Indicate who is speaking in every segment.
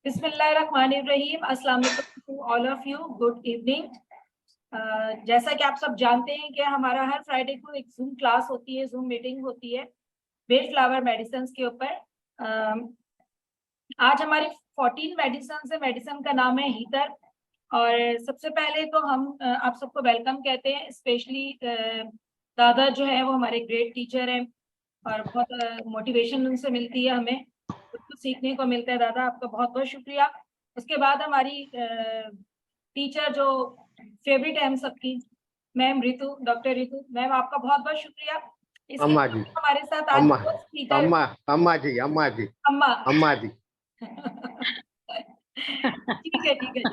Speaker 1: बिस्मिल्लाहिर्रहमानिर्रहीम। अस्सलाम वालेकुम to all of you, good evening. जैसा कि आप सब जानते हैं कि हमारा हर फ्राइडे को एक जूम क्लास होती है, जूम मीटिंग होती है बेड फ्लावर मेडिसिन के ऊपर। आज हमारी 14 मेडिसिन है। मेडिसिन का नाम है हीटर। और सबसे पहले तो हम आप सबको वेलकम कहते हैं, स्पेशली दादा जो है वो हमारे ग्रेट टीचर हैं और बहुत मोटिवेशन उनसे मिलती है, हमें कुछ सीखने को मिलता है। दादा आपका बहुत बहुत शुक्रिया। उसके बाद हमारी टीचर जो फेवरेट है हम सबकी, ma'am Ritu, doctor Ritu ma'am, आपका बहुत बहुत शुक्रिया। इसके
Speaker 2: अम्मा जी,
Speaker 1: हमारे साथ आज
Speaker 2: अम्मा
Speaker 1: स्पीकर
Speaker 2: अम्मा अम्मा जी, अम्मा जी,
Speaker 1: अम्मा।
Speaker 2: अम्मा जी।
Speaker 1: ठीक है ठीक है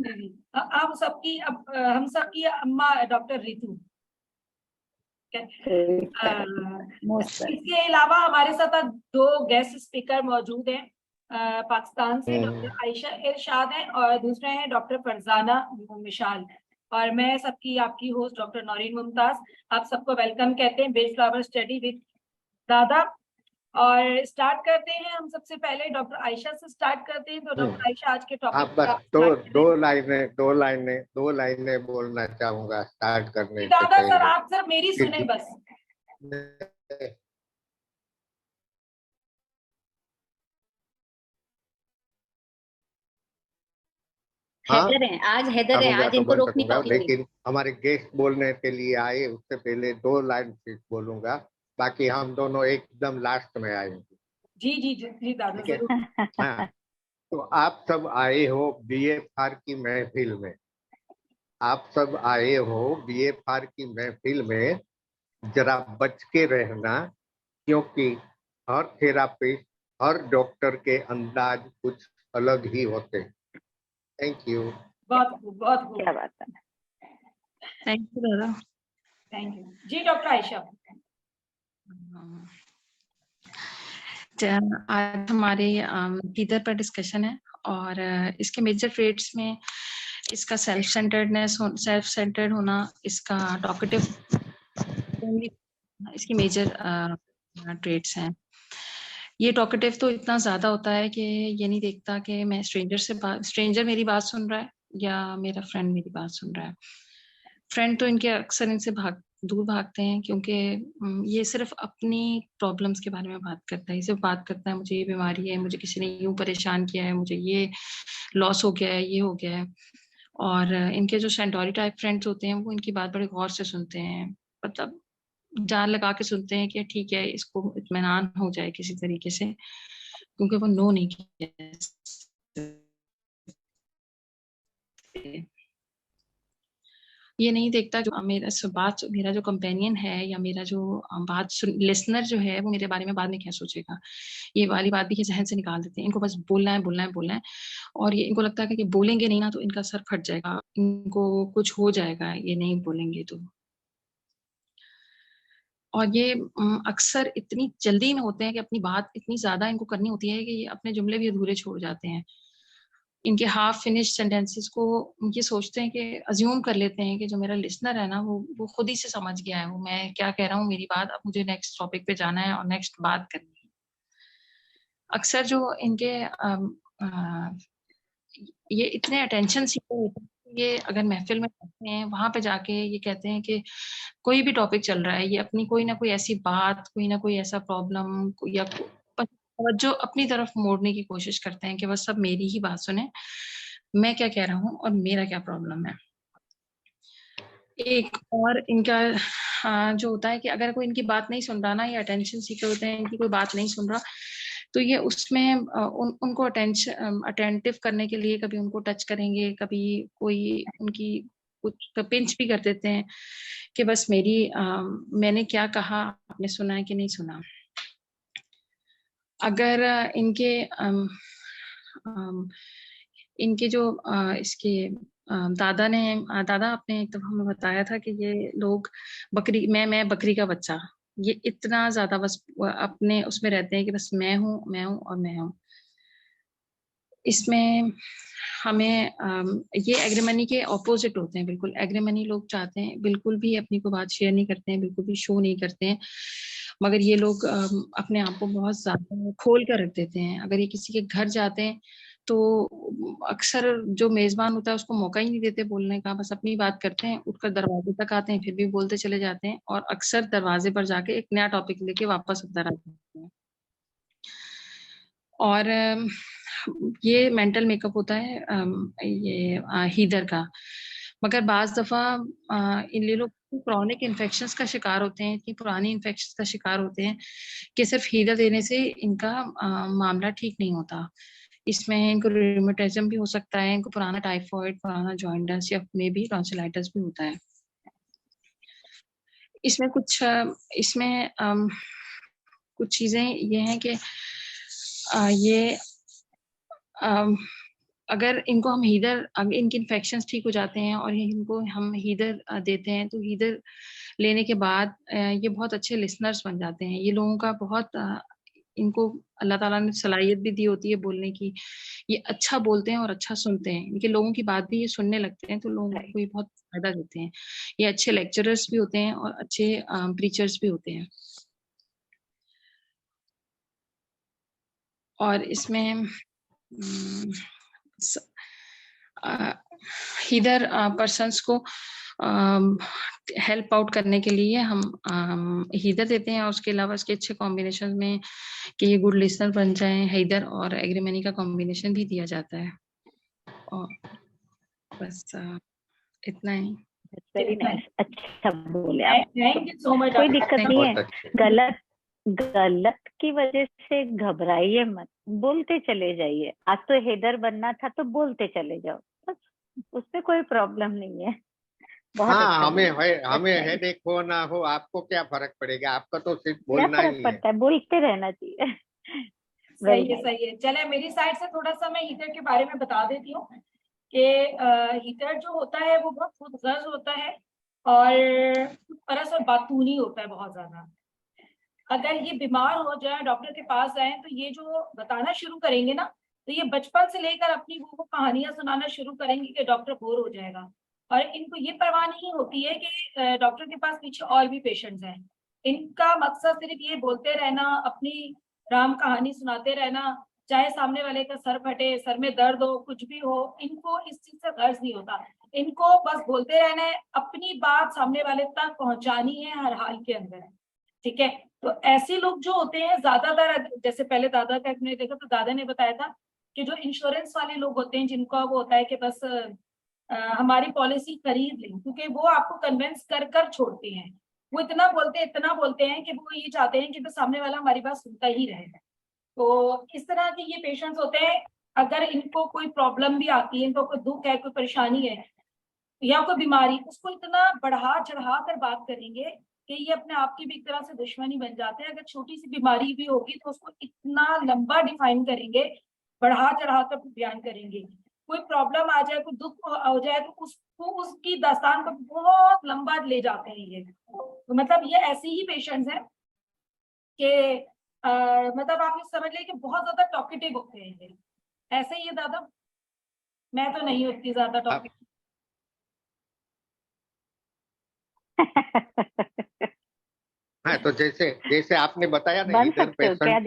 Speaker 1: जी जी। हम सबकी हम सबकी अम्मा डॉक्टर रितु। इसके अलावा हमारे साथ आज दो गेस्ट स्पीकर मौजूद हैं। पाकिस्तान से डॉक्टर आयशा इरशाद हैं और दूसरे हैं डॉक्टर फरजाना मिशाल। और मैं सबकी आपकी होस्ट डॉक्टर नौरीन मुमताज। आप सबको वेलकम कहते हैं बेड फ्लावर स्टडी विद दादा। और स्टार्ट करते हैं हम सबसे पहले डॉक्टर आयशा से स्टार्ट करते हैं। तो डॉक्टर आयशा आज के टॉपिक
Speaker 2: आप बस दो लाइनें बोलना चाहूंगा स्टार्ट करने से
Speaker 1: दादा सर,
Speaker 2: पहले।
Speaker 1: आप सर मेरी सुने बस।
Speaker 3: हैदर हैं, आज हैदर हैं, आज इनको रोक नहीं पाऊंगी।
Speaker 2: लेकिन हमारे गेस्ट बोलने के लिए आए, उससे पहले दो लाइन बोलूंगा, बाकी हम दोनों एकदम लास्ट में आएंगे।
Speaker 1: जी जी जी दादा जरूर।
Speaker 2: हाँ, तो आप सब आए हो बीएफआर की महफिल में। आप सब आए हो बीएफआर की महफिल में। जरा बच के रहना, क्योंकि हर थेरापिस्ट, हर डॉक्टर के अंदाज कुछ अलग ही होते हैं। Thank you.
Speaker 1: बहुत बहुत
Speaker 3: क्या बात है।
Speaker 4: थैंक यू दादा।
Speaker 1: Thank you ji. Doctor Ayesha,
Speaker 4: आज हमारे हीटर पर डिस्कशन है और इसके मेजर ट्रेड्स में इसका सेल्फ सेंटर्ड होना, इसका टॉकेटिव, इसकी मेजर ट्रेड्स हैं। ये टॉकेटिव तो इतना ज्यादा होता है कि ये नहीं देखता कि मैं स्ट्रेंजर मेरी बात सुन रहा है या मेरा फ्रेंड मेरी बात सुन रहा है। फ्रेंड तो इनके अक्सर इनसे दूर भागते हैं, क्योंकि ये सिर्फ अपनी प्रॉब्लम्स के बारे में बात करता है। ये सिर्फ बात करता है मुझे ये बीमारी है, मुझे किसी ने यूं परेशान किया है, मुझे ये लॉस हो गया है, ये हो गया है। और इनके जो सेंटोरी टाइप फ्रेंड्स होते हैं वो इनकी बात बड़े गौर से सुनते हैं, मतलब जान लगा के सुनते हैं कि ठीक है इसको इत्मीनान हो जाए किसी तरीके से, क्योंकि वो नो नहीं किया। ये नहीं देखता जो मेरा जो कंपेनियन है या मेरा जो लिसनर जो है वो मेरे बारे में बाद में क्या सोचेगा। ये वाली बात भी ये जहन से निकाल देते हैं। इनको बस बोलना है बोलना है बोलना है, और ये इनको लगता है कि बोलेंगे नहीं ना तो इनका सर फट जाएगा, इनको कुछ हो जाएगा ये नहीं बोलेंगे तो। और ये अक्सर इतनी जल्दी में होते हैं कि अपनी बात इतनी ज्यादा इनको करनी होती है कि ये अपने जुमले भी अधूरे छोड़ जाते हैं। इनके हाफ फिनिश सेंटेंसेस को ये सोचते हैं कि अज्यूम कर लेते हैं कि जो मेरा लिसनर है ना वो खुद ही से समझ गया है, वो मैं क्या कह रहा हूँ मेरी बात, अब मुझे नेक्स्ट टॉपिक पे जाना है और नेक्स्ट बात करनी है। अक्सर जो इनके ये इतने अटेंशन सीकर होते हैं, ये अगर महफिल में जाते हैं वहां पे जाके ये कहते हैं कि कोई भी टॉपिक चल रहा है, ये अपनी कोई ना कोई ऐसी बात, कोई ना कोई ऐसा प्रॉब्लम या जो अपनी तरफ मोड़ने की कोशिश करते हैं कि बस सब मेरी ही बात सुने, मैं क्या कह रहा हूँ और मेरा क्या प्रॉब्लम है। एक और इनका जो होता है कि अगर कोई इनकी बात नहीं सुन रहा ना, ये अटेंशन सीकर होते हैं, इनकी कोई बात नहीं सुन रहा, तो ये उसमें उनको अटेंटिव करने के लिए कभी उनको टच करेंगे, कभी कोई उनकी कुछ पिंच भी कर देते हैं कि बस मैंने क्या कहा आपने सुना है कि नहीं सुना। अगर इनके जो इसके दादा आपने एक दफा हमें बताया था कि ये लोग मैं बकरी का बच्चा, ये इतना ज्यादा बस अपने उसमें रहते हैं कि बस मैं हूँ और मैं हूँ। इसमें हमें ये एग्रीमनी के ऑपोजिट होते हैं बिल्कुल। एग्रीमनी लोग चाहते हैं, बिल्कुल भी अपनी को बात शेयर नहीं करते हैं, बिल्कुल भी शो नहीं करते हैं, मगर ये लोग अपने आप को बहुत ज्यादा खोल कर रख देते हैं। अगर ये किसी के घर जाते हैं तो अक्सर जो मेजबान होता है उसको मौका ही नहीं देते बोलने का, बस अपनी बात करते हैं, उठकर दरवाजे तक आते हैं, फिर भी बोलते चले जाते हैं और अक्सर दरवाजे पर जाके एक नया टॉपिक लेके वापस अंदर आते हैं। और ये मेंटल मेकअप होता है ये हीदर का। मगर बाज दफा इन लोग क्रॉनिक इन्फेक्शंस का शिकार होते हैं, इतनी पुरानी इन्फेक्शंस का शिकार होते हैं कि सिर्फ हीदर देने से इनका मामला ठीक नहीं होता। इसमें इनको रूमेटिज्म भी हो सकता है, इनको पुराना टाइफॉइड, पुराना जॉइंटस या मे भी टॉन्सिलाइटिस भी होता है। इसमें कुछ चीजें ये हैं कि ये अगर इनको हम हीदर, अगर इनके इन्फेक्शंस ठीक हो जाते हैं और इनको हम हीदर देते हैं तो हीदर लेने के बाद ये बहुत अच्छे लिसनर्स बन जाते हैं। ये लोगों का बहुत इनको अल्लाह ताला ने सलाहियत भी दी होती है बोलने की। ये अच्छा बोलते हैं और अच्छा सुनते हैं, इनके लोगों की बात भी ये सुनने लगते हैं तो लोगों को ये बहुत फायदा देते हैं। ये अच्छे लेक्चरर्स भी होते हैं और अच्छे प्रीचर्स भी होते हैं। और इसमें हीदर पर्सन्स को हेल्प आउट करने के लिए हम हीदर देते हैं और उसके अलावा इसके अच्छे कॉम्बिनेशन में कि ये गुड लिसनर बन जाएं, हीदर और एग्रीमनी का कॉम्बिनेशन भी दिया जाता है। और बस इतना ही।
Speaker 3: वेरी नाइस, अच्छा बोले आप।
Speaker 1: Thank you so much.
Speaker 3: कोई दिक्कत नहीं है, गलत की वजह से घबराइए मत, बोलते चले जाइए। आज तो हेडर बनना था तो बोलते चले जाओ, बस उसमें कोई प्रॉब्लम नहीं है। बहुत
Speaker 2: हाँ,
Speaker 3: अच्छा
Speaker 2: हमें हेडेक हो ना हो आपको क्या फर्क पड़ेगा, आपका तो सिर्फ बोलना
Speaker 3: क्या फर्क
Speaker 2: ही
Speaker 3: पड़ता है, बोलते रहना चाहिए।
Speaker 1: सही है, सही है। चले मेरी साइड से थोड़ा सा मैं हीटर के बारे में बता देती हूँ कि हीटर जो होता है वो बहुत खुदगर्ज होता है और परस और बातूनी होता है बहुत ज्यादा। अगर ये बीमार हो जाए, डॉक्टर के पास जाए, तो ये जो बताना शुरू करेंगे ना, तो ये बचपन से लेकर अपनी वो कहानियां सुनाना शुरू करेंगे कि डॉक्टर बोर हो जाएगा। और इनको ये परवाह नहीं होती है कि डॉक्टर के पास पीछे और भी पेशेंट्स हैं। इनका मकसद सिर्फ ये बोलते रहना, अपनी राम कहानी सुनाते रहना, चाहे सामने वाले का सर फटे, सर में दर्द हो, कुछ भी हो, इनको इस चीज से गर्ज नहीं होता। इनको बस बोलते रहना है, अपनी बात सामने वाले तक पहुंचानी है हर हाल के अंदर। ठीक है, तो ऐसे लोग जो होते हैं ज्यादातर, जैसे पहले दादा का हमने देखा तो दादा ने बताया था कि जो इंश्योरेंस वाले लोग होते हैं जिनका वो होता है कि बस हमारी पॉलिसी खरीद लें, क्योंकि वो आपको कन्विंस कर कर छोड़ते हैं। वो इतना बोलते हैं कि वो ये चाहते हैं कि बस सामने वाला हमारी बात सुनता ही रहे। तो इस तरह के ये पेशेंट्स होते हैं। अगर इनको कोई प्रॉब्लम भी आती है, इनको कोई दुख है, कोई परेशानी है या कोई बीमारी, उसको इतना बढ़ा चढ़ा कर बात करेंगे कि ये अपने आप की भी एक तरह से दुश्मनी बन जाते हैं। अगर छोटी सी बीमारी भी होगी तो उसको इतना लंबा डिफाइन करेंगे, बढ़ा चढ़ा कर बयान करेंगे। कोई प्रॉब्लम आ जाए, कोई दुख हो जाए तो उसको, उसकी दास्तान को बहुत लंबा ले जाते हैं ये। तो मतलब ये ऐसे ही पेशेंट्स हैं कि मतलब आप ये समझ लें कि बहुत ज्यादा टॉकेटिव होते हैं ये। ऐसे ही है दादा, मैं तो नहीं होती ज्यादा टॉकेटिव।
Speaker 2: हाँ, तो जैसे आपने बताया ना, इधर पेशेंट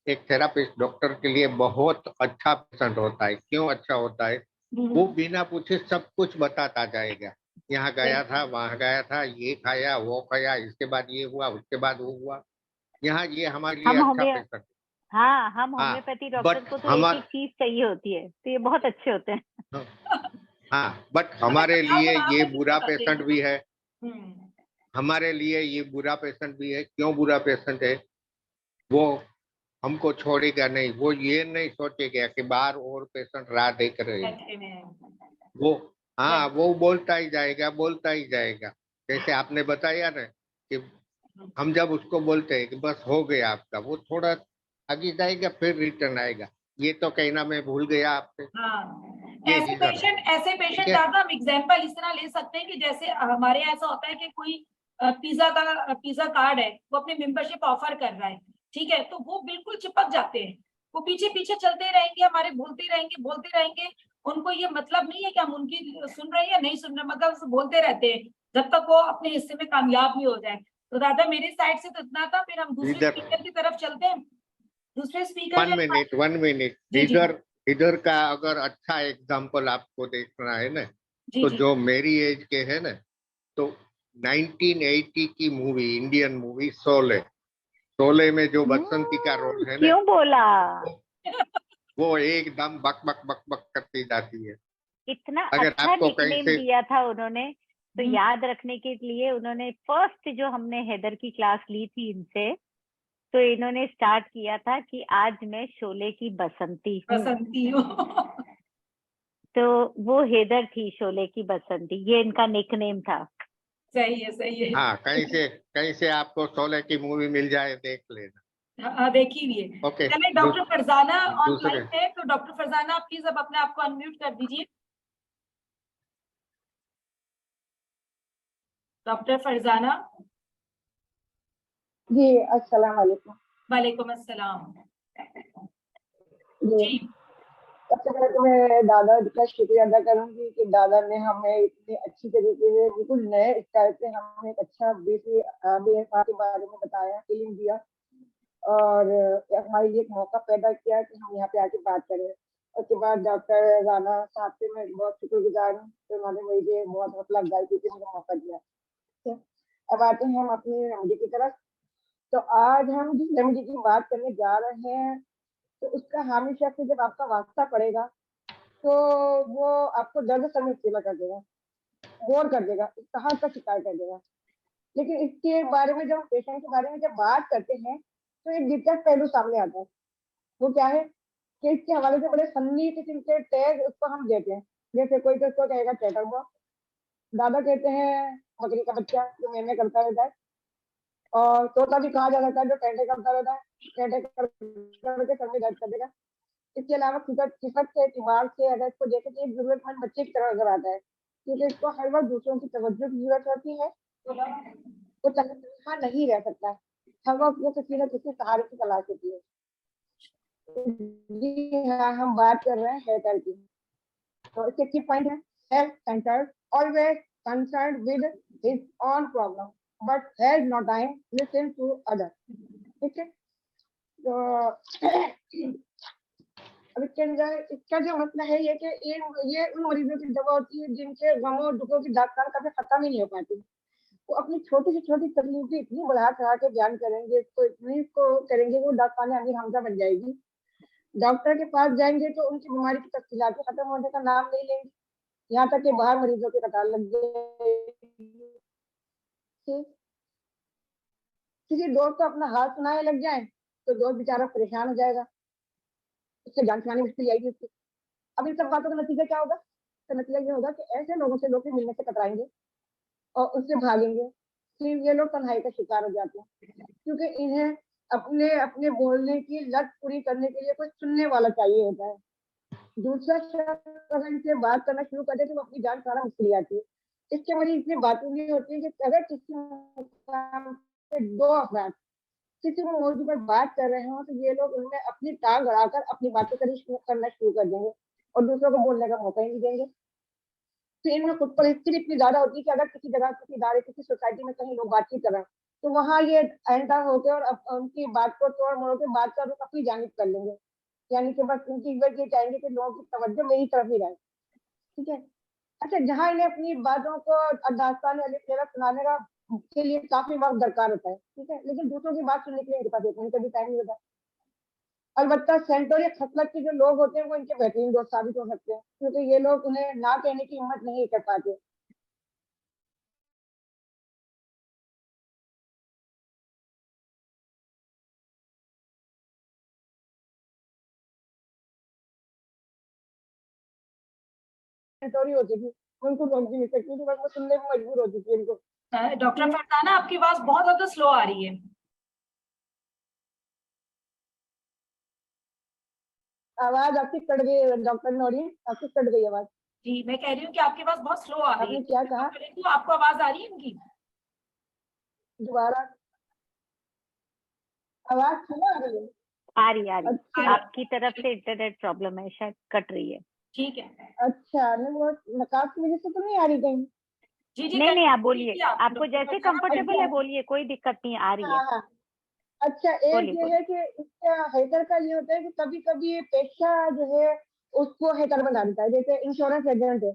Speaker 2: एक थेरापिस्ट डॉक्टर के लिए बहुत अच्छा पेशेंट होता है। क्यों अच्छा होता है? वो बिना पूछे सब कुछ बताता जाएगा। यहाँ गया था, वहां गया था, ये खाया, वो खाया, इसके बाद ये हुआ, उसके बाद वो हुआ। यहाँ ये हमारे लिए अच्छा पेशेंट।
Speaker 3: हाँ, हम होम्योपैथी डॉक्टर को तो एक चीज चाहिए होती है, तो ये बहुत अच्छे होते हैं।
Speaker 2: हाँ, बट हमारे लिए ये बुरा पेशेंट भी है। हमारे लिए ये बुरा पेशेंट भी है। क्यों बुरा पेशेंट है? वो हमको छोड़ेगा नहीं। वो ये नहीं सोचेगा कि बाहर और पेशेंट राह देख रहे हैं। वो बोलता ही जाएगा। जैसे आपने बताया ना कि हम जब उसको बोलते हैं कि बस हो गया आपका, वो थोड़ा आगे जाएगा फिर रिटर्न आएगा। ये तो कहना मैं भूल गया आपसे।
Speaker 1: ऐसे पेशेंट दादा हम एग्जाम्पल इस तरह ले सकते हैं कि जैसे हमारे यहाँ ऐसा होता है कि कोई पिज्जा कार्ड है, वो अपनी मेंबरशिप ऑफर कर रहा है, ठीक है, तो वो बिल्कुल चिपक जाते हैं। वो पीछे पीछे चलते रहेंगे, हमारे बोलते रहेंगे। उनको ये मतलब नहीं है कि हम उनकी सुन रहे हैं या नहीं सुन रहे, मतलब बोलते रहते हैं जब तक वो अपने हिस्से में कामयाब नहीं हो जाए। तो दादा मेरी साइड से तो इतना था। फिर हम दूसरे टीचर की तरफ चलते हैं। दूसरे स्पीकर
Speaker 2: वन मिनट
Speaker 1: जी जी
Speaker 2: इधर इधर का अगर अच्छा एग्जाम्पल आपको देखना है ना,
Speaker 1: जी
Speaker 2: तो
Speaker 1: जी
Speaker 2: जो मेरी एज के है ना, तो 1980 की movie, Indian movie Sholay, Sholay में जो बसंती का रोल है ना,
Speaker 3: क्यों बोला?
Speaker 2: वो एकदम बक बक बक बक करती जाती है।
Speaker 3: इतना
Speaker 2: अगर
Speaker 3: अच्छा
Speaker 2: आपको कहीं
Speaker 3: निकनेम
Speaker 2: से
Speaker 3: दिया था उन्होंने, तो
Speaker 1: हम्म,
Speaker 3: याद रखने के लिए उन्होंने फर्स्ट जो हमने हैदर की क्लास ली थी इनसे, तो इन्होंने स्टार्ट किया था कि आज मैं शोले की बसंती हूँ।
Speaker 1: बसंती हूँ।
Speaker 3: तो वो हैदर थी शोले की बसंती, ये इनका निकनेम था।
Speaker 1: सही है सही है।
Speaker 2: हाँ, कहीं से आपको शोले की मूवी मिल जाए, देख लेना।
Speaker 1: हाँ देखी हुई है।
Speaker 2: ओके।
Speaker 1: चलिए डॉक्टर फरजाना
Speaker 2: दूसरे
Speaker 1: ऑनलाइन है, तो डॉक्टर फरजाना आप प्लीज अब अपने आप को अनम्यूट कर दीजिए। डॉक्टर फरजाना।
Speaker 5: जी अस्सलाम वालेकुम।
Speaker 1: वालेकुम अस्सलाम।
Speaker 5: जी
Speaker 1: जी
Speaker 5: सबसे पहले तो मैं दादा का शुक्रिया अदा करूंगी कि दादा ने हमें इतनी अच्छी तरीके से बिल्कुल नए स्टाइल से हमें एक अच्छा BFR के बारे में बताया, इल्म दिया और हमारे लिए एक मौका पैदा किया कि हम यहाँ पे आके बात करें। उसके बाद डॉक्टर राना साहब से मैं बहुत शुक्रगुजार हूँ कि उन्होंने मुझे बहुत हौसला अफजाई की कि मुझे मौका दिया। ठीक है, अब आते हैं हम अपनी रेमेडी की तरफ। तो आज हम जिस रेमेडी की बात करने जा रहे हैं, तो उसका हामी शख्स से जब आपका वास्ता पड़ेगा तो वो आपको दर्द समय सेवा कर देगा, बोर कर देगा, कहाँ का शिकायत कर देगा। लेकिन इसके बारे में जब पेशेंट के बारे में जब बात करते हैं तो एक दिलचस्प पहलू सामने आता है। वो क्या है कि इसके हवाले से बड़े फनी किस्म के टैग उसको हम देते हैं। जैसे कोई तो उसको कहेगा चैटर बॉक्स, दादा कहते हैं बकरी का बच्चा जो मैंने करता रहता है, और तोता भी कहा जा सकता है जो टेंटे करता रहता है, टेंटे करके सर में दर्द कर देगा। इसके अलावा सिफत के एतबार से अगर इसको देखें तो एक जरूरतमंद बच्चे की तरह नजर आता है, क्योंकि इसको हर वक्त दूसरों की तवज्जो की जरूरत होती है। वो तनहा नहीं रह सकता, हर वक्त वो किसी न किसी सहारे की तलाश होती है। जी हाँ, हम बात कर रहे हैं हेयर की। तो इसके की पॉइंट है, health centre always concern with his own problem but has no time listen to other. ठीक है, तो अब इसके अंदर इसका जो मसला है ये कि ये उन मरीजों की दवा होती है जिनके गमों और दुखों की दास्तान कभी खत्म ही नहीं हो पाती। वो अपनी छोटी से छोटी तकलीफ भी इतनी बढ़ा चढ़ा के बयान करेंगे, इसको इतनी को करेंगे वो दास्तान अमीर हमजा बन जाएगी। डॉक्टर के पास जाएंगे तो उनकी बीमारी की तफसीलात खत्म होने का नाम नहीं लेंगे, यहाँ तक कि बाहर मरीजों की कतार लग जाएगी। किसी दोस्त को अपना हाल सुनाने लग जाए तो दोस्त बेचारा परेशान हो जाएगा, उससे जान सुनानी मुश्किल आएगी उसकी। अब इन सब बातों का नतीजा क्या होगा? तो नतीजा ये होगा कि ऐसे लोगों से लोग मिलने से कतराएंगे और उससे भागेंगे। फिर ये लोग तन्हाई का शिकार हो जाते हैं, क्योंकि इन्हें अपने अपने बोलने की लत पूरी करने के लिए कोई सुनने वाला चाहिए होता है। दूसरा शख्स अगर इनसे बात करना शुरू कर दे तो अपनी जान सारा मुश्किल आती है। इसके मरीज इतनी बातूनी होती है कि अगर किसी मुकाम पे दो अफराद किसी भी मौजू पर बात कर रहे हो तो ये लोग उनमें अपनी टांग अड़ाकर अपनी बातें करना शुरू कर देंगे और दूसरों को बोलने का मौका ही नहीं देंगे। तो इनमें खुद पर हिस्ट्री इतनी ज्यादा होती है कि अगर किसी जगह, किसी इदारे, किसी सोसाइटी में कहीं लोग बातचीत कर रहे हैं तो वहाँ ये एंटर होकर और उनकी बात को तोड़ मोड़ के बात का रुख अपनी जानिब कर लेंगे। यानी कि बस उनकी इज्जत ये चाहेंगे कि लोगों की तवज्जो मेरी तरफ ही रहे। ठीक है, अच्छा, जहाँ इन्हें अपनी बातों को दास्तान सुनाने का के लिए काफी वक्त दरकार होता है, ठीक है, लेकिन दूसरों की बात सुनने के लिए इनके पास इतना भी टाइम नहीं होता। अलबत्ता सेंटर या खसलत के जो लोग होते हैं वो इनके बेहतरीन दोस्त साबित हो सकते हैं, क्योंकि ये लोग उन्हें ना कहने की हिम्मत नहीं कर पाते। सेंटोरी होती थी, उनको रोक भी नहीं सकती थी, बस वो सुनने में मजबूर होती थी इनको।
Speaker 1: डॉक्टर फरजाना आपकी आवाज बहुत ज्यादा स्लो आ रही है।
Speaker 5: आवाज आपकी कट गई डॉक्टर नौरी, आपकी कट गई आवाज।
Speaker 1: जी मैं कह रही हूँ कि आपके पास बहुत स्लो आ रही
Speaker 5: आपने
Speaker 1: है।
Speaker 5: क्या कहा?
Speaker 1: तो आपको आवाज आ रही है इनकी?
Speaker 5: दोबारा आवाज सुना आ रही है?
Speaker 3: आ रही आ रही
Speaker 5: अच्छा
Speaker 3: आपकी तरफ से इंटरनेट प्रॉब्लम है, शायद कट रही है।
Speaker 1: ठीक है।
Speaker 5: अच्छा, नहीं वो नकाब की वजह से तो नहीं आ रही कहीं?
Speaker 1: जी जी
Speaker 3: नहीं नहीं, आप
Speaker 1: continue
Speaker 3: बोलिए,
Speaker 1: कीजिए
Speaker 3: आपको
Speaker 1: डॉक्टर
Speaker 3: जैसे
Speaker 1: फरजाना,
Speaker 3: कंफर्टेबल है बोलिए, कोई दिक्कत नहीं, आ रही है।
Speaker 5: हाँ हाँ, अच्छा, एक
Speaker 3: बोलिए,
Speaker 5: ये है कि इसका हेटर का ये होता है कि कभी कभी पेशा जो है उसको हेटर बना देता है। जैसे इंश्योरेंस एजेंट है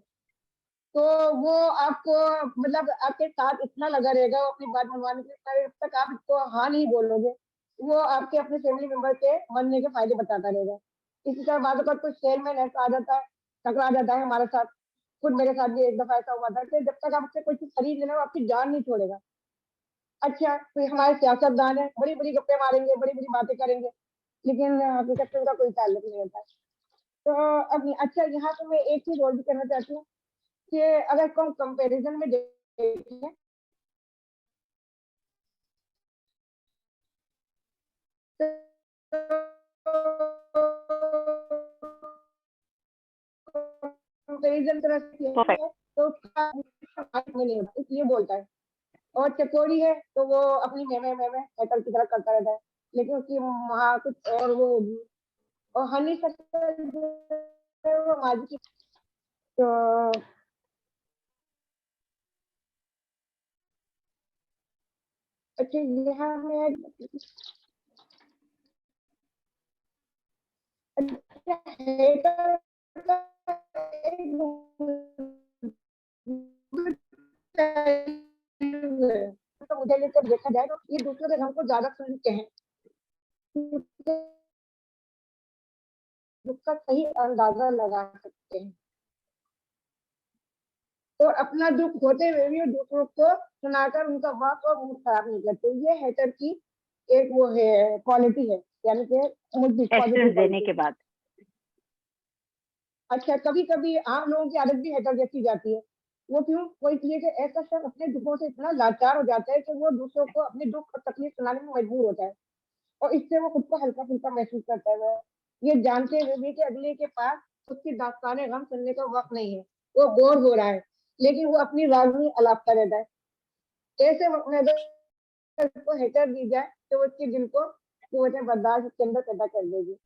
Speaker 5: तो वो आपको मतलब आपके साथ इतना लगा रहेगा वो अपनी बात मनवाने के लिए, जब तक आप इसको हाँ नहीं बोलोगे वो आपके अपने फैमिली मेंबर के बनने के फायदे बताता रहेगा। इसी तरह बाद अगर कोई सेलमैन ऐसा आ जाता है, टकरा जाता है हमारे साथ। खुद मेरे साथ भी एक दफा ऐसा हुआ था कि जब तक आपसे कोई चीज खरीद लेना वो आपकी जान नहीं छोड़ेगा। अच्छा, तो हमारे सियासतदान है, बड़ी बड़ी गप्पे मारेंगे, बड़ी बड़ी बातें करेंगे, लेकिन हकीकत से उनका कोई ताल्लुक नहीं होता है। तो अब अच्छा, यहाँ पे मैं एक चीज और भी कहना चाहती हूँ कि अगर हम कंपैरिजन में देखें कंपैरिजन तरह से
Speaker 3: परफेक्ट।
Speaker 5: है तो उसका में नहीं होता, इसलिए बोलता है। और चकोरी है तो वो अपनी मैं हैकर की तरह करता रहता है, लेकिन उसकी वहाँ कुछ और वो होगी। और हनी शक्कर जो है वो माजी की। तो अच्छा, यहाँ में अच्छा हैकर का एक तो मुझे लेकर देखा जाए तो ये दूसरों के हम को ज्यादा सुनते हैं, जिसका सही अंदाजा लगा सकते हैं और अपना दुख होते हुए भी दूसरों को सुनाकर उनका वक्त और मूड खराब नहीं करते। ये हैटर की एक वो है क्वालिटी है, यानी कि पॉजिटिव
Speaker 3: एक्सपीरियंस देने
Speaker 5: क्वालिटी।
Speaker 3: के बाद।
Speaker 5: अच्छा, कभी कभी आम लोगों की आदत भी हैटर जैसी जाती है। वो क्यों? वो इसलिए कि ऐसा शख्स अपने दुखों से इतना लाचार हो जाता है कि वो दूसरों को अपने दुख और तकलीफ सुनाने में मजबूर होता है और इससे वो खुद को हल्का फुल्का महसूस करता है। वो ये जानते हुए भी कि अगले के पास उसकी दास्ताने गम सुनने का वक्त नहीं है, वो बोर हो रहा है, लेकिन वो अपनी रागनी अलापता रहता है। ऐसे वक्त में अगर उसको हेटर दी जाए तो वो उसके दिल को कुव्वत बर्दाश्त उसके अंदर पैदा कर देगी।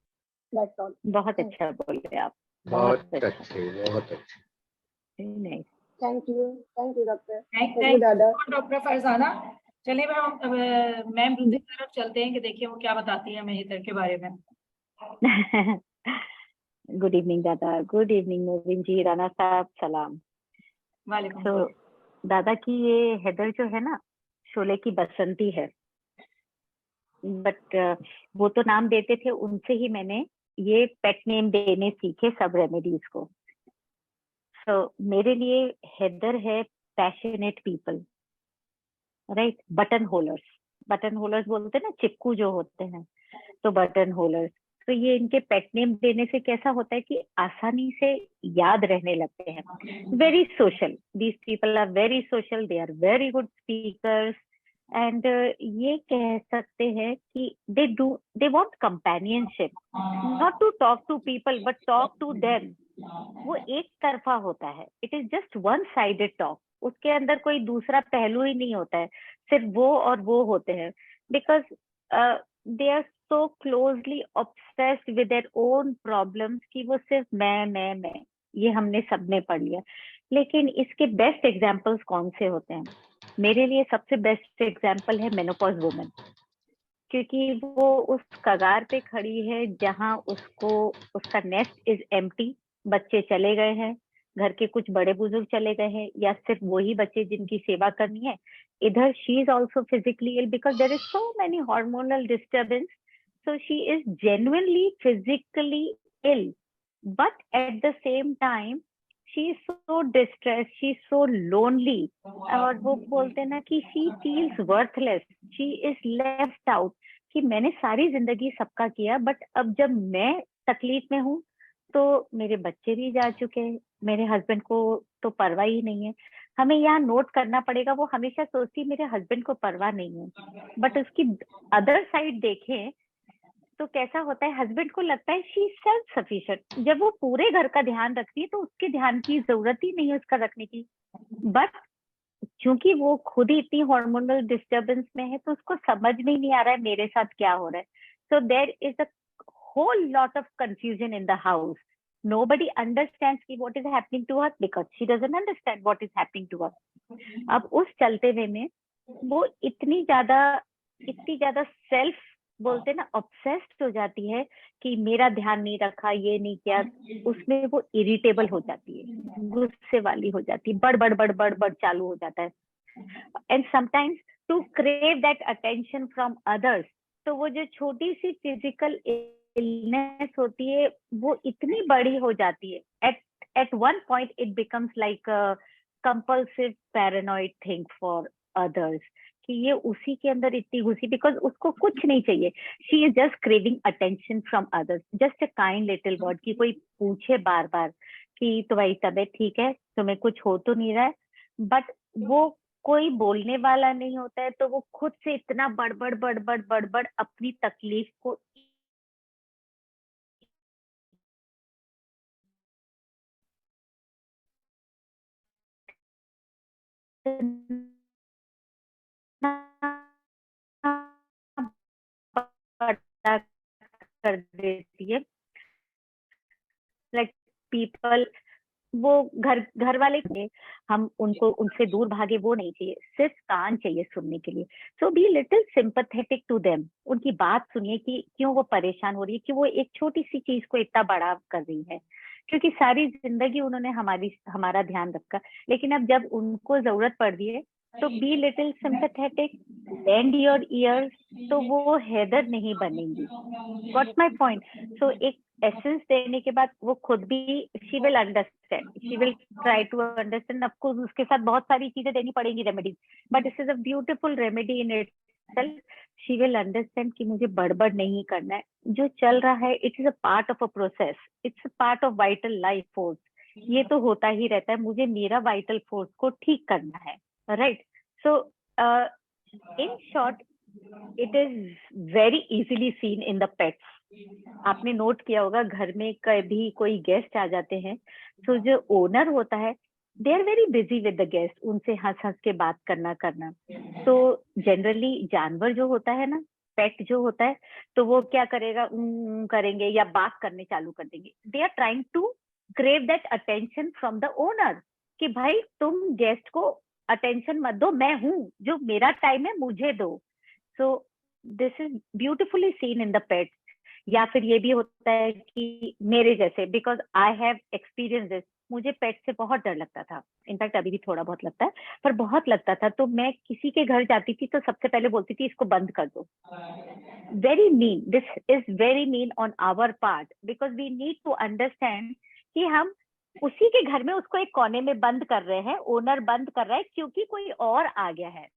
Speaker 5: That's all.
Speaker 3: बहुत अच्छा बोले आप,
Speaker 2: बहुत
Speaker 3: बहुत अच्छा।
Speaker 2: अच्छे, बहुत अच्छे।
Speaker 3: नहीं,
Speaker 5: thank you doctor,
Speaker 1: thank
Speaker 5: thank you दादा।
Speaker 1: डॉक्टर फरजाना। चलिए मैम मैम रुचि की तरफ चलते हैं कि देखिए वो क्या बताती है हमें हितर के बारे में।
Speaker 3: गुड इवनिंग दादा, गुड इवनिंग नवीन जी, राणा साहब, सलाम।
Speaker 1: वालेकुम
Speaker 3: तो दादा की ये हैदर जो है ना, शोले की बसंती है, बट वो तो नाम देते थे, उनसे ही मैंने ये पेट नेम देने सीखे सब रेमेडीज को। तो मेरे लिए हैदर है पैशनेट पीपल, राइट। बटन होलर्स बोलते हैं ना, चिपकू जो होते हैं, तो बटन होलर्स। तो ये इनके पेट नेम देने से कैसा होता है कि आसानी से याद रहने लगते हैं। Very social, these people are very social, they are very good speakers, and ये कह सकते हैं कि they want companionship, not to talk to people but talk to them. वो एक तरफा होता है, it is just one sided talk, उसके अंदर कोई दूसरा पहलू ही नहीं होता है, सिर्फ वो और वो होते हैं। Because they are so closely obsessed with their own problems कि वो सिर्फ मैं, ये हमने सबने पढ़ लिया। लेकिन इसके बेस्ट एग्जाम्पल्स कौन से होते हैं? मेरे लिए सबसे बेस्ट एग्जाम्पल है मेनोपॉज वुमन, क्योंकि वो उस कगार पे खड़ी है जहां उसको, उसका नेस्ट इज एम्प्टी, बच्चे चले गए हैं, घर के कुछ बड़े बुजुर्ग चले गए हैं, या सिर्फ वही बच्चे जिनकी सेवा करनी है। इधर she is also physically ill because there is so many hormonal disturbance, so she is genuinely physically ill, but at the same time she is so distressed, she is so lonely, और वो बोलते हैं ना कि she feels worthless, she is left out, कि मैंने सारी जिंदगी सबका किया, बट अब जब मैं तकलीफ में हूँ तो मेरे बच्चे भी जा चुके हैं, मेरे हस्बैंड को तो परवाह ही नहीं है। हमें यहाँ नोट करना पड़ेगा, वो हमेशा सोचती मेरे हस्बैंड को परवाह नहीं है, बट उसकी अदर साइड देखें तो कैसा होता है, हस्बैंड को लगता है शी सेल्फ सफिशिएंट, जब वो पूरे घर का ध्यान रखती है तो उसके ध्यान की जरूरत ही नहीं है उसका रखने की। बट क्योंकि वो खुद ही इतनी हार्मोनल डिस्टर्बेंस में है तो उसको समझ में नहीं आ रहा है मेरे साथ क्या हो रहा है। So there is a whole lot of confusion in the house, nobody understands कि what is happening to her because she doesn't understand what is happening to her। अब उस चलते हुए में वो इतनी ज्यादा इतनी ज्यादा सेल्फ बोलते ना ऑब्सेस्ड हो जाती है कि मेरा ध्यान नहीं रखा, ये नहीं किया, उसमें वो इरिटेबल हो जाती है, गुस्से वाली हो जाती है, बड़ बड़ बड़ बड़ बड़ चालू हो जाता है. And sometimes to crave that attention from others, तो वो जो छोटी सी फिजिकल इलनेस होती है वो इतनी बड़ी हो जाती है. At one point it becomes like a compulsive paranoid thing for others, कि ये उसी के अंदर इतनी घुसी, बिकॉज उसको कुछ नहीं चाहिए. She is just craving attention from others, just a kind little word, कि कोई पूछे बार बार कि तुम्हारी तबीयत ठीक है, तुम्हें कुछ हो तो नहीं रहा है. बट वो कोई बोलने वाला नहीं होता है, तो वो खुद से इतना बड़बड़ बड़बड़ बड़बड़ अपनी तकलीफ को बड़ा कर देती है. लाइक पीपल, वो घर वाले थे, हम उनको उनसे दूर भागे वो नहीं चाहिए, सिर्फ कान चाहिए सुनने के लिए. So be little sympathetic to them, उनकी बात सुनिए कि क्यों वो परेशान हो रही है, कि वो एक छोटी सी चीज को इतना बड़ा कर रही है, क्योंकि सारी जिंदगी उन्होंने हमारा ध्यान रखा, लेकिन अब जब उनको जरूरत पड़ रही है तो be little sympathetic, lend your ears, तो वो हैदर नहीं बनेंगी. Got my point. सो एक एसेंस देने के बाद वो खुद भी she will understand, she will try to understand. आपको उसके साथ बहुत सारी चीजें देनी पड़ेंगी remedies, but this is a beautiful remedy in itself. She will understand कि मुझे बड़बड़ नहीं करना है, जो चल रहा है it is a part of a process, it's a part of vital life force. ये तो होता ही रहता है, मुझे मेरा वाइटल फोर्स को ठीक करना है, right. So in short it is very easily scene in the pets. आपने नोट किया होगा घर में कभी कोई गेस्ट आ जाते हैं, तो जो ओनर होता है they are very busy with the guest, उनसे हंस हंस के बात करना. तो जनरली जानवर जो होता है ना, पेट जो होता है, तो वो क्या करेगा, करेंगे या बात करने चालू कर देंगे. They are trying to crave that attention from the owner, कि भाई तुम गेस्ट को अटेंशन मत दो, मैं हूं, जो मेरा टाइम है मुझे दो. So this is beautifully seen in the pet. या फिर ये भी होता है कि मेरे जैसे, because I have experience this, मुझे पेट से बहुत डर लगता था, इनफैक्ट अभी भी थोड़ा बहुत लगता है, पर बहुत लगता था. तो मैं किसी के घर जाती थी तो सबसे पहले बोलती थी इसको बंद कर दो. Very mean, this is very mean on our part, because we need to understand कि हम उसी के घर में उसको एक कोने में बंद कर रहे हैं, ओनर बंद कर रहा है क्योंकि कोई और आ गया है.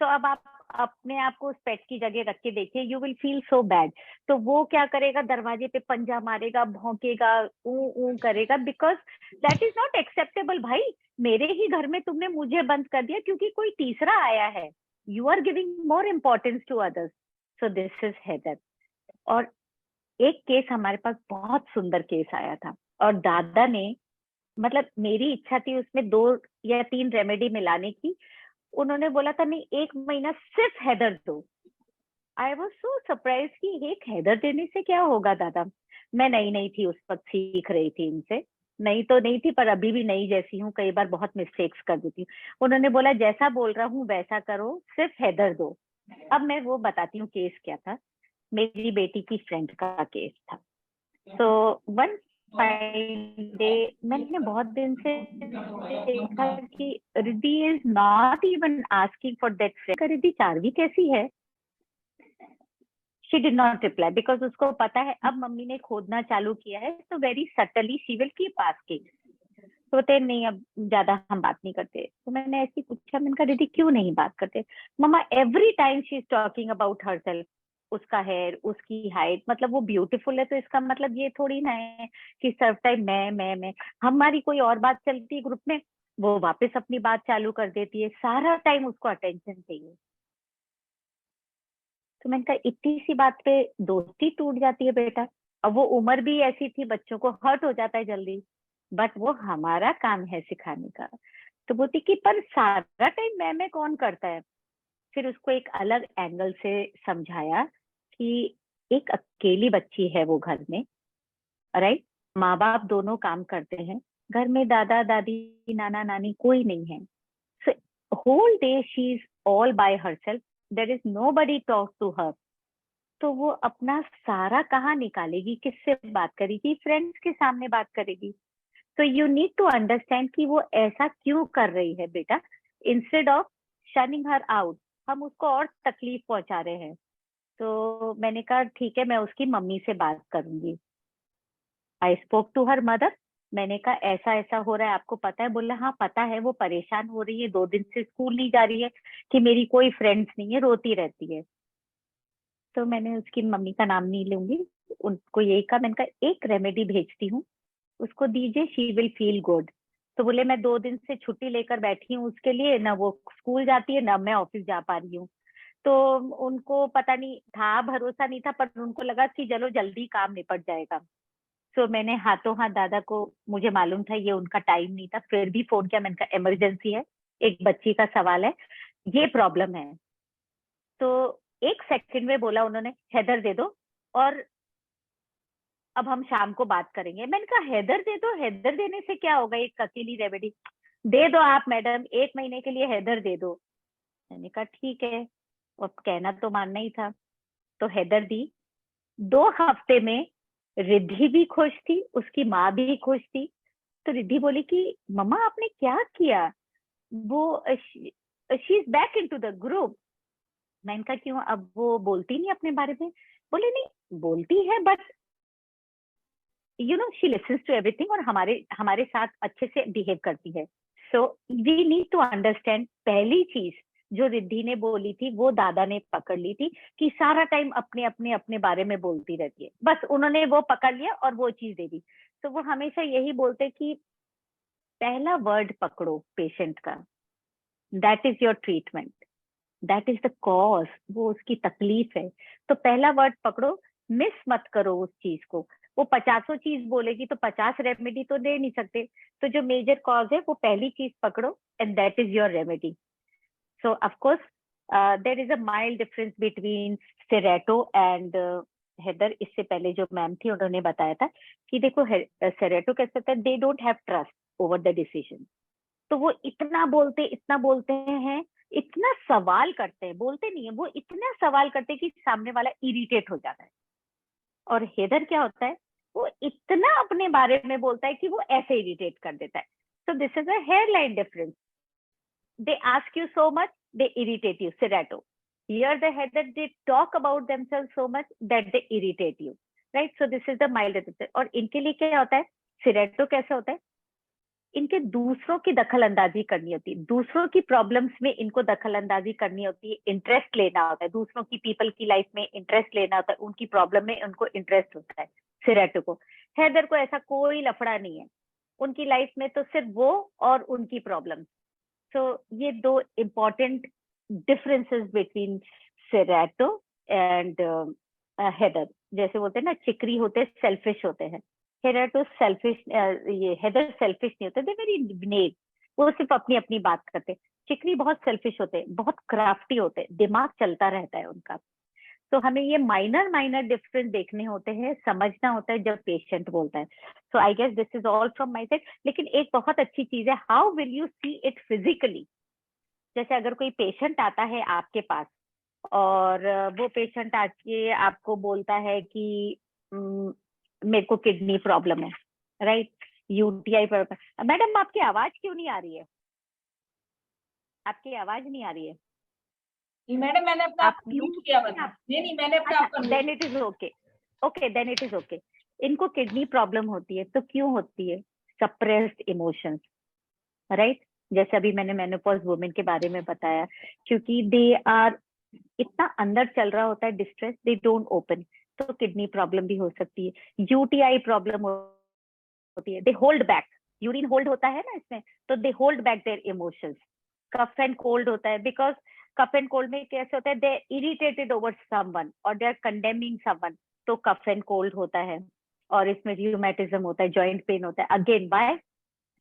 Speaker 3: तो अब आप अपने आप को उस पेट की जगह रख के देखिए, you will feel so bad. तो वो क्या करेगा, दरवाजे पे पंजा मारेगा, भौंकेगा, ऊ करेगा, because that is not acceptable. भाई मेरे ही घर में तुमने मुझे बंद कर दिया क्योंकि कोई तीसरा आया है. You are giving more importance to others. So this is Haider. और एक केस हमारे पास बहुत सुंदर केस आया था, और दादा ने, मतलब मेरी इच्छा थी उसमें 2 या 3 रेमेडी मिलाने की. उन्होंने बोला था नहीं 1 महीना सिर्फ हैदर दो. आई वॉज सो सरप्राइज कि एक हैदर देने से क्या होगा दादा. मैं नई थी उस वक्त, सीख रही थी इनसे, नई तो नहीं थी पर अभी भी नई जैसी हूँ, कई बार बहुत मिस्टेक्स कर देती हूँ. उन्होंने बोला जैसा बोल रहा हूँ वैसा करो, सिर्फ हैदर दो. अब मैं वो बताती हूँ केस क्या था. मेरी बेटी की फ्रेंड का केस था. तो वन डे मैंने बहुत दिन से देखा कि Riddhi is not even asking for that friend. Riddhi Charvi कैसी है. She did not reply, because उसको पता है अब मम्मी ने खोदना चालू किया है, तो very subtly she will keep asking. तो बोलते नहीं अब ज्यादा हम बात नहीं करते. तो मैंने ऐसी पूछा, मैंने कहा दीदी क्यों नहीं बात करते. Mamma every time she is talking about herself, उसका हेयर, उसकी हाइट, मतलब वो ब्यूटीफुल है तो इसका मतलब ये थोड़ी ना है कि सब टाइम मैं. हमारी कोई और बात चलती है ग्रुप में, वो वापस अपनी बात चालू कर देती है, सारा टाइम उसको अटेंशन चाहिए. तो मैंने कहा इतनी सी बात पे दोस्ती टूट जाती है बेटा. अब वो उम्र भी ऐसी थी, बच्चों को हर्ट हो जाता है जल्दी, बट वो हमारा काम है सिखाने का. तो बोलती कि पर सारा टाइम मैं कौन करता है. फिर उसको एक अलग एंगल से समझाया कि एक अकेली बच्ची है वो घर में, राइट. माँ बाप दोनों काम करते हैं, घर में दादा दादी नाना नानी कोई नहीं है. So whole day she is all by herself. There is nobody talk to her, तो वो अपना सारा कहाँ निकालेगी, किससे बात करेगी? फ्रेंड्स के सामने बात करेगी। तो यू नीड टू अंडरस्टैंड कि वो ऐसा क्यों कर रही है बेटा। इंस्टेड ऑफ शनिंग हर आउट, हम उसको और तकलीफ पहुंचा रहे हैं। तो मैंने कहा ठीक है, मैं उसकी मम्मी से बात करूंगी। I spoke to her mother. मैंने कहा ऐसा ऐसा हो रहा है, आपको पता है? बोला हाँ पता है, वो परेशान हो रही है, 2 दिन से स्कूल नहीं जा रही है, कि मेरी कोई फ्रेंड्स नहीं है, रोती रहती है। तो मैंने उसकी मम्मी का नाम नहीं लूंगी, उनको यही कहा, मैंने कहा एक रेमेडी भेजती हूँ, उसको दीजिए, शी विल फील गुड। तो बोले मैं 2 दिन से छुट्टी लेकर बैठी हूँ उसके लिए, ना वो स्कूल जाती है ना मैं ऑफिस जा पा रही हूँ। तो उनको पता नहीं था, भरोसा नहीं था, पर उनको लगा कि चलो जल्दी काम निपट जाएगा। तो मैंने हाथों हाथ दादा को, मुझे मालूम था ये उनका टाइम नहीं था, फिर भी फोन किया। मैंने कहा इमरजेंसी है, एक बच्ची का सवाल है, ये प्रॉब्लम है। तो 1 सेकंड में बोला उन्होंने, हैदर दे दो और अब हम शाम को बात करेंगे। मैंने कहा हैदर दे दो, हैदर देने से क्या होगा, एक अकेली रेमेडी दे दो आप मैडम, 1 महीने के लिए हैदर दे दो। मैंने कहा ठीक है, अब कहना तो मानना ही था। तो हैदर दी। 2 हफ्ते में रिद्धि भी खुश थी, उसकी माँ भी खुश थी। तो रिद्धि बोली कि मम्मा आपने क्या किया, वो she is back into the group. मैंने कहा क्यों, अब वो बोलती नहीं अपने बारे में? बोले नहीं बोलती है, but you know she listens to everything, और हमारे साथ अच्छे से बिहेव करती है। So we need to understand. पहली चीज जो रिद्धि ने बोली थी वो दादा ने पकड़ ली थी, कि सारा टाइम अपने अपने अपने बारे में बोलती रहती है, बस उन्होंने वो पकड़ लिया और वो चीज दे दी। तो वो हमेशा यही बोलते कि पहला वर्ड पकड़ो पेशेंट का, that is your treatment, that is the cause, वो उसकी तकलीफ है। तो पहला वर्ड पकड़ो, मिस मत करो उस चीज को। वो 50 चीज बोलेगी तो 50 रेमेडी तो दे नहीं सकते, तो जो मेजर कॉज है वो पहली चीज पकड़ो, and that is your remedy. So of course there is a mild difference between सेरेटो एंड हेदर। इससे पहले जो मैम थी उन्होंने बताया था कि देखो सेरेटो कैसे होता है, they don't have trust over the decision. तो वो इतना बोलते हैं, इतना सवाल करते हैं, बोलते नहीं है, वो इतना सवाल करते हैं कि सामने वाला इरिटेट हो जाता है। और हेदर क्या होता है, वो इतना अपने बारे में बोलता है कि वो ऐसे इरिटेट कर देता है। So this is a hairline difference. They ask you so much, they irritate you, सेरेटो। Here the header, they talk about themselves so much that they irritate you, right? So this is the mild difference. और इनके लिए क्या होता है, सेरेटो कैसे होता है, इनके दूसरों की दखल अंदाजी करनी होती है, दूसरों की प्रॉब्लम्स में इनको दखल अंदाजी करनी होती है, इंटरेस्ट लेना होता है, दूसरों की पीपल की लाइफ में इंटरेस्ट लेना होता है, उनकी प्रॉब्लम में उनको इंटरेस्ट होता है सेरेटो को। हैदर को ऐसा कोई लफड़ा नहीं है, उनकी लाइफ में तो सिर्फ वो और उनकी प्रॉब्लम। सो ये 2 इम्पोर्टेंट डिफरेंसेस बिटवीन सेरेटो एंड हैदर। जैसे बोलते हैं ना, चिकरी होते हैं, सेल्फिश होते हैं, हेरेटो सेल्फिश, ये हेदर सेल्फिश नहीं होते, दे वेरी नेक, वो सिर्फ अपनी अपनी बात करते। चिकरी बहुत सेल्फिश होते हैं, बहुत क्राफ्टी होते हैं, दिमाग चलता रहता है उनका। तो हमें ये माइनर डिफरेंस देखने होते हैं, समझना होता है जब पेशेंट बोलता है। So I guess this is all from my side. लेकिन एक बहुत अच्छी चीज है, how will you see it physically. जैसे अगर कोई पेशेंट आता है आपके पास और वो पेशेंट आके आपको बोलता है कि मेरे को किडनी प्रॉब्लम है, राइट, यूटीआई पर। मैडम आपकी आवाज क्यों नहीं आ रही है, आपकी आवाज नहीं आ रही है
Speaker 1: मैडम मैंने अपना
Speaker 3: आप
Speaker 1: म्यूट किया, बता नहीं मैंने अपना आपका
Speaker 3: then it is okay, okay then it is okay. इनको किडनी प्रॉब्लम होती है तो क्यों होती है, सप्रेस्ड इमोशंस, राइट। जैसे अभी मैंने मेनोपॉज वुमेन के बारे में बताया, क्योंकि दे आर इतना अंदर चल रहा होता है डिस्ट्रेस, दे डोंट ओपन, तो किडनी प्रॉब्लम भी हो सकती है, यूटीआई प्रॉब्लम होती है, दे होल्ड बैक, यूरिन होल्ड होता है ना इसमें, तो they hold back their emotions. Cough and cold होता है, बिकॉज कफ एंड कोल्ड में कैसे होता है, दे इरिटेटेड ओवर समवन और दे आर कंडेमिंग समवन, तो कफ एंड कोल्ड होता है। और इसमें रियूमेटिज्म होता है, जॉइंट पेन होता है, again by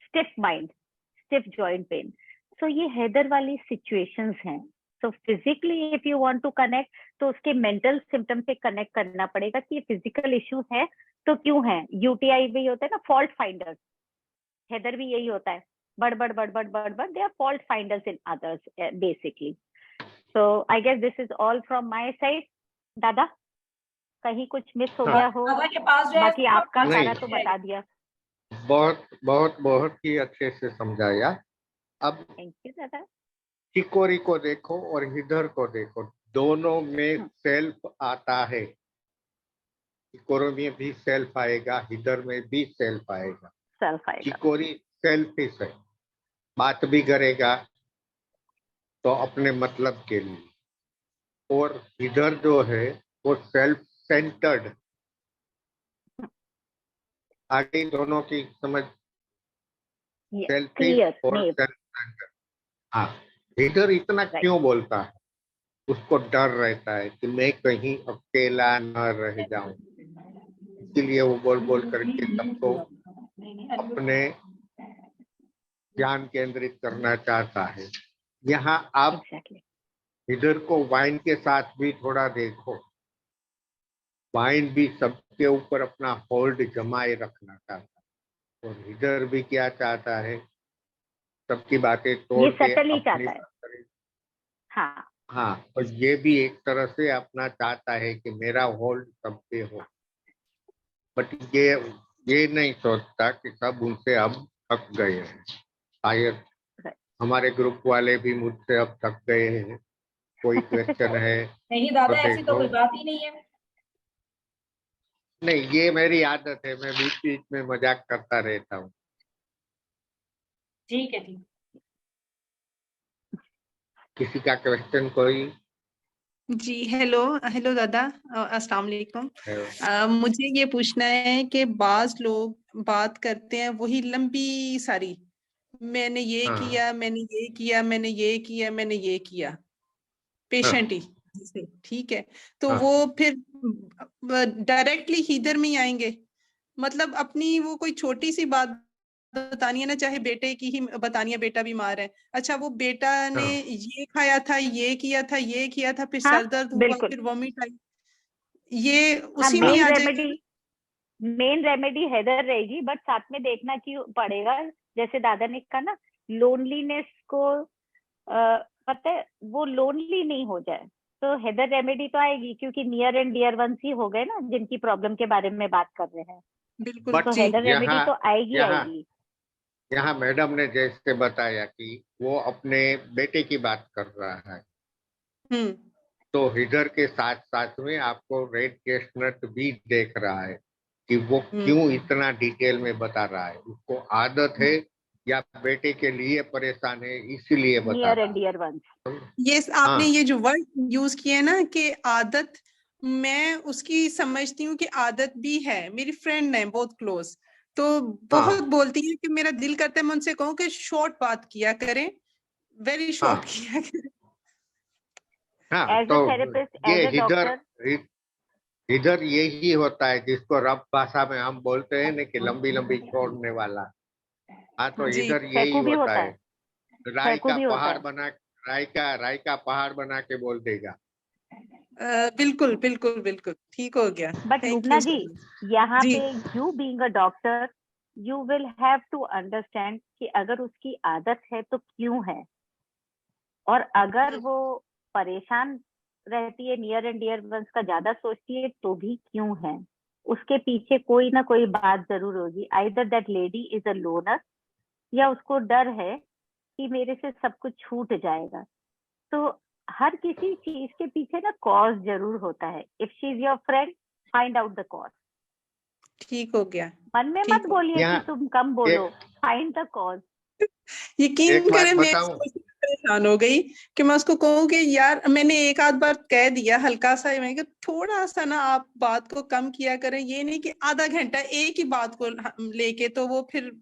Speaker 3: stiff mind, stiff joint pain. So ये हैदर वाली सिचुएशंस हैं। So physically if you want to connect, तो उसके मेंटल सिम्टम से कनेक्ट करना पड़ेगा कि ये फिजिकल इश्यूज है तो क्यों है। यूटीआई भी होता है ना, फॉल्ट फाइंडर्स, हैदर भी यही होता है, बड़ बड़ they are fault finders in others basically. So I guess this is all from my side. दादा कहीं कुछ मिस हो गया हो?
Speaker 1: दादा के पास जो है
Speaker 3: बाकी आपका
Speaker 2: नहीं।
Speaker 3: सारा तो बता दिया।
Speaker 2: बहुत बहुत बहुत ही अच्छे से समझाया। अब
Speaker 3: थैंक यू दादा।
Speaker 2: चिकोरी को देखो और हिदर को देखो, दोनों में सेल्फ आता है। चिकोरी में भी सेल्फ आएगा, हिदर में भी सेल्फ आएगा।
Speaker 3: सेल्फ आएगा।
Speaker 2: चिकोरी सेल्फिश है, बात भी करेगा तो अपने मतलब के लिए, और इधर जो है वो सेल्फ सेंटर्ड। आगे दोनों की समझ, सेल्फिश
Speaker 3: क्लियर
Speaker 2: और
Speaker 3: नहीं।
Speaker 2: Self centred. हाँ, इधर इतना क्यों बोलता है? उसको डर रहता है कि मैं कहीं अकेला न रह जाऊं, इसीलिए वो बोल बोल करके सबको अपने ध्यान केंद्रित करना चाहता है। यहाँ आप
Speaker 3: एग्जैक्टली।
Speaker 2: इधर को वाइन के साथ भी थोड़ा देखो, वाइन भी सबके ऊपर अपना होल्ड जमाए रखना चाहता है, और इधर भी क्या चाहता है, सबकी बातें तोड़
Speaker 3: ये
Speaker 2: के
Speaker 3: सटल ही
Speaker 2: अपनी
Speaker 3: चाहता है।
Speaker 2: बात करे।
Speaker 3: हाँ
Speaker 2: हाँ, और ये भी एक तरह से अपना चाहता है कि मेरा होल्ड सब पे हो, बट ये नहीं सोचता कि सब उनसे अब थक गए हैं। शायद हमारे ग्रुप वाले भी मुझसे अब थक गए हैं। कोई क्वेश्चन है?
Speaker 1: नहीं दादा,
Speaker 2: तो
Speaker 1: ऐसी तो कोई बात ही नहीं है।
Speaker 2: नहीं, ये मेरी आदत है, मैं बीच बीच में मजाक करता रहता हूँ।
Speaker 1: ठीक है, ठीक।
Speaker 2: किसी का क्वेश्चन कोई?
Speaker 6: जी हेलो हेलो दादा, अस्सलाम वालेकुम। मुझे ये पूछना है कि बाज लोग बात करते हैं वही लंबी सारी, मैंने ये
Speaker 2: हाँ।
Speaker 6: किया, मैंने ये किया, मैंने ये किया, मैंने ये किया, पेशेंट ही जिसे, ठीक है, तो
Speaker 2: हाँ।
Speaker 6: वो फिर डायरेक्टली हीदर में ही आएंगे। मतलब अपनी वो कोई छोटी सी बात बतानी है ना, चाहे बेटे की ही बतानी है, बेटा बीमार है, अच्छा वो बेटा ने ये खाया था, ये किया था, ये किया था, फिर
Speaker 3: हाँ,
Speaker 6: सर दर्द हुआ,
Speaker 3: बिल्कुल।
Speaker 6: फिर वॉमिट आई, ये
Speaker 3: हाँ,
Speaker 6: उसी में ही आ जाएगा।
Speaker 3: मेन रेमेडी हैदर रहेगी, बट साथ में देखना क्यों पड़ेगा, जैसे दादा ने कहा ना, लोनलीनेस को पता है वो लोनली नहीं हो जाए, तो हैदर रेमेडी तो आएगी, क्योंकि नियर एंड डियर वंस ही हो गए ना जिनकी प्रॉब्लम के बारे में बात कर रहे हैं।
Speaker 6: बिल्कुल
Speaker 3: तो
Speaker 6: जी।
Speaker 3: हैदर रेमेडी तो आएगी आएगी।
Speaker 2: यहाँ मैडम ने जैसे बताया कि वो अपने बेटे की बात कर रहा है, तो इधर के साथ साथ में आपको रेड चेस्टनट भी देख रहा है कि वो क्यों इतना डिटेल में बता रहा है। उसको आदत है या बेटे के लिए परेशान है, इसीलिए बता
Speaker 3: नियर
Speaker 2: रहा
Speaker 3: एंड डियर वंस।
Speaker 6: यस, आपने ये जो वर्ड यूज किया ना कि आदत, मैं उसकी समझती हूँ कि आदत भी है। मेरी फ्रेंड है बहुत क्लोज, तो बहुत बोलती है कि मेरा दिल करता है मैं उनसे कहूँ कि शॉर्ट बात किया करें, वेरी शॉर्ट किया करें।
Speaker 2: हाँ, तो ये इधर यही होता है जिसको रब भाषा में हम बोलते हैं ना कि लंबी लंबी छोड़ने वाला। हाँ, तो इधर यही होता है। राय का पहाड़ बना के बोल देगा।
Speaker 6: बिल्कुल बिल्कुल बिल्कुल, ठीक हो गया।
Speaker 3: बट लुबना जी, यहाँ पे you being a doctor, you will have to understand कि अगर उसकी आदत है तो क्यों है, और अगर वो परेशान रहती है, नियर एंड डियर वंस का ज्यादा सोचती है, तो भी क्यों है। उसके पीछे कोई ना कोई बात जरूर होगी। Either that lady is a loner, या उसको डर है कि मेरे से सब कुछ छूट जाएगा। तो हर किसी चीज के पीछे ना कॉज जरूर होता है। If she is your friend, find out the cause.
Speaker 6: ठीक हो गया।
Speaker 3: मन में मत बोलिए कि तुम कम बोलो, फाइंड द कॉज।
Speaker 6: यकीन करें मैं परेशान हो गई कि मैं उसको कहूँ कि यार, मैंने एक आध बार कह दिया हल्का सा, मैं कि थोड़ा सा ना आप बात को कम किया करें, ये नहीं कि आधा घंटा एक ही बात को लेके, तो वो फिर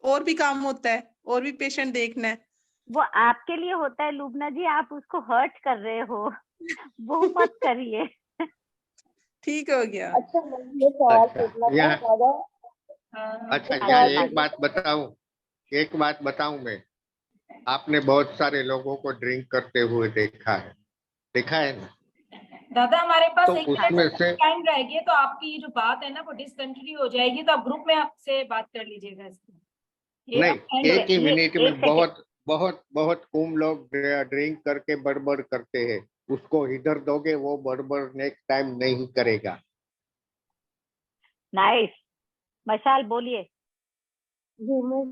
Speaker 6: और भी काम होता है, और भी पेशेंट देखना है।
Speaker 3: वो आपके लिए होता है लुबना जी, आप उसको हर्ट कर रहे हो, वो मत करिए।
Speaker 6: ठीक हो गया।
Speaker 5: अच्छा, मुझे सवाल पूछना था दादा।
Speaker 2: अच्छा, यहाँ एक बात बताऊं मैं। आपने बहुत सारे लोगों को ड्रिंक करते हुए देखा है ना
Speaker 1: दादा? हमारे पास
Speaker 2: तो
Speaker 1: एक मिनट टाइम रह गया, तो आपकी जो बात है ना वो डिसकंटिन्यू हो जाएगी, तो आप ग्रुप में आपसे बात कर लीजिएगा इसको।
Speaker 2: नहीं, एक ही मिनट में बहुत बहुत कम लोग ड्रिंक करके बड़बड़ करते हैं, उसको इधर दोगे वो बड़बड़ नेक्स्ट टाइम नहीं करेगा।
Speaker 3: नाइस। मशाल बोलिए।
Speaker 5: जी मैं